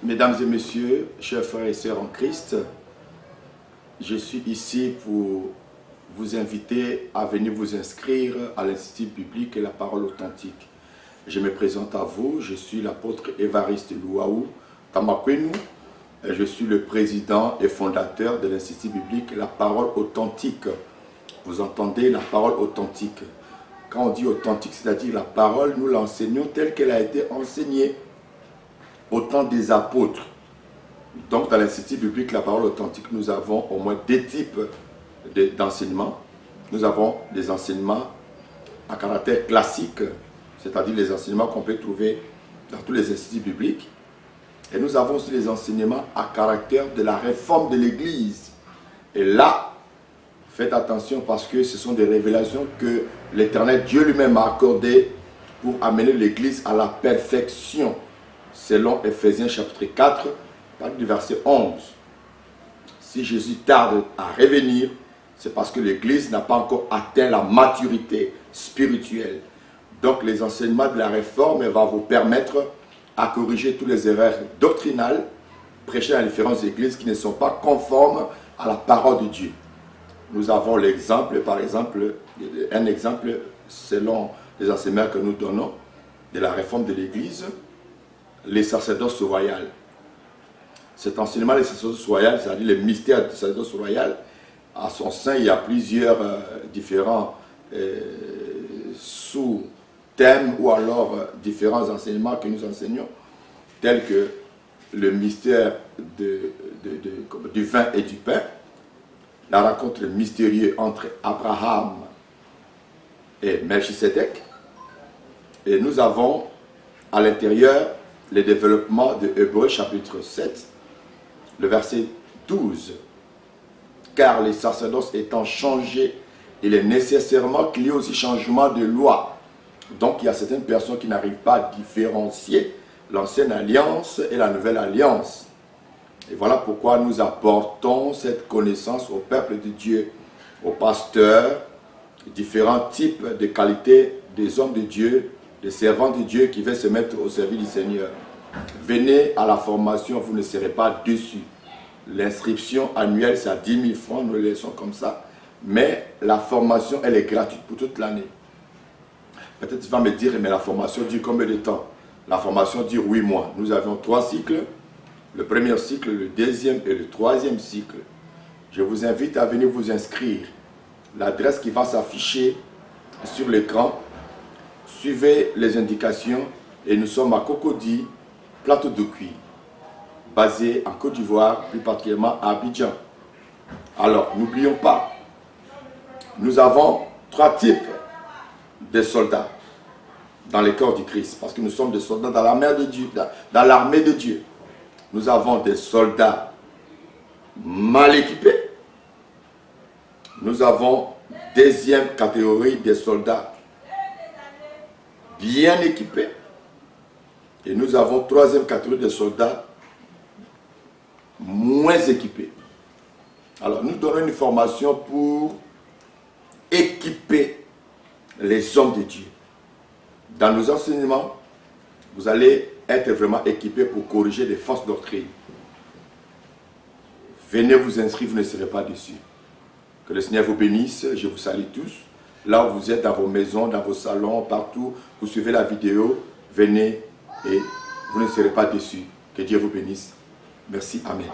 Mesdames et messieurs, chers frères et sœurs en Christ, je suis ici pour vous inviter à venir vous inscrire à l'Institut biblique et la parole authentique. Je me présente à vous, je suis l'apôtre Évariste Louaou Tamakwenu, et je suis le président et fondateur de l'Institut biblique la parole authentique. Vous entendez la parole authentique. Quand on dit authentique, c'est-à-dire la parole, nous l'enseignons telle qu'elle a été enseignée au temps des apôtres. Donc dans l'Institut biblique, la parole authentique, nous avons au moins deux types d'enseignements. Nous avons des enseignements à caractère classique, c'est-à-dire les enseignements qu'on peut trouver dans tous les instituts bibliques. Et nous avons aussi les enseignements à caractère de la réforme de l'Église. Et là, faites attention parce que ce sont des révélations que l'Éternel Dieu lui-même a accordées pour amener l'Église à la perfection. Selon Ephésiens chapitre 4, du verset 11. Si Jésus tarde à revenir, c'est parce que l'Église n'a pas encore atteint la maturité spirituelle. Donc les enseignements de la réforme vont vous permettre à corriger toutes les erreurs doctrinales prêchées dans les différentes églises qui ne sont pas conformes à la parole de Dieu. Nous avons l'exemple, par exemple, un exemple selon les enseignements que nous donnons de la réforme de l'Église, les sacerdoces royales. Cet enseignement des sacerdoces royales, c'est-à-dire le mystère du sacerdoce royal, à son sein, il y a plusieurs différents sous-thèmes ou alors différents enseignements que nous enseignons, tels que le mystère du vin et du pain, la rencontre mystérieuse entre Abraham et Melchisédek, et nous avons à l'intérieur le développement de Hébreux chapitre 7, le verset 12. Car les sacerdoces étant changés, il est nécessairement qu'il y ait aussi changement de loi. Donc il y a certaines personnes qui n'arrivent pas à différencier l'ancienne alliance et la nouvelle alliance. Et voilà pourquoi nous apportons cette connaissance au peuple de Dieu, aux pasteurs, différents types de qualités des hommes de Dieu, des servants de Dieu qui veulent se mettre au service du Seigneur. Venez à la formation, vous ne serez pas déçus. L'inscription annuelle, c'est à 10 000 francs, nous le laissons comme ça. Mais la formation, elle est gratuite pour toute l'année. Peut-être tu vas me dire, mais la formation dure combien de temps? La formation dure 8 mois. Nous avons 3 cycles. Le premier cycle, le deuxième et le troisième cycle. Je vous invite à venir vous inscrire. L'adresse qui va s'afficher sur l'écran. Suivez les indications et nous sommes à Cocody, Plateau de Cuir, basé en Côte d'Ivoire, plus particulièrement à Abidjan. Alors, n'oublions pas, nous avons 3 types de soldats dans les corps du Christ, parce que nous sommes des soldats dans l'armée de Dieu, dans l'armée de Dieu. Nous avons des soldats mal équipés. Nous avons deuxième catégorie des soldats bien équipés. Et nous avons troisième catégorie de soldats moins équipés. Alors nous donnons une formation pour équiper les hommes de Dieu. Dans nos enseignements, vous allez être vraiment équipés pour corriger les fausses doctrines. Venez vous inscrire, vous ne serez pas déçus. Que le Seigneur vous bénisse, je vous salue tous. Là où vous êtes, dans vos maisons, dans vos salons, partout, vous suivez la vidéo, venez et vous ne serez pas déçus. Que Dieu vous bénisse. Merci, Amen.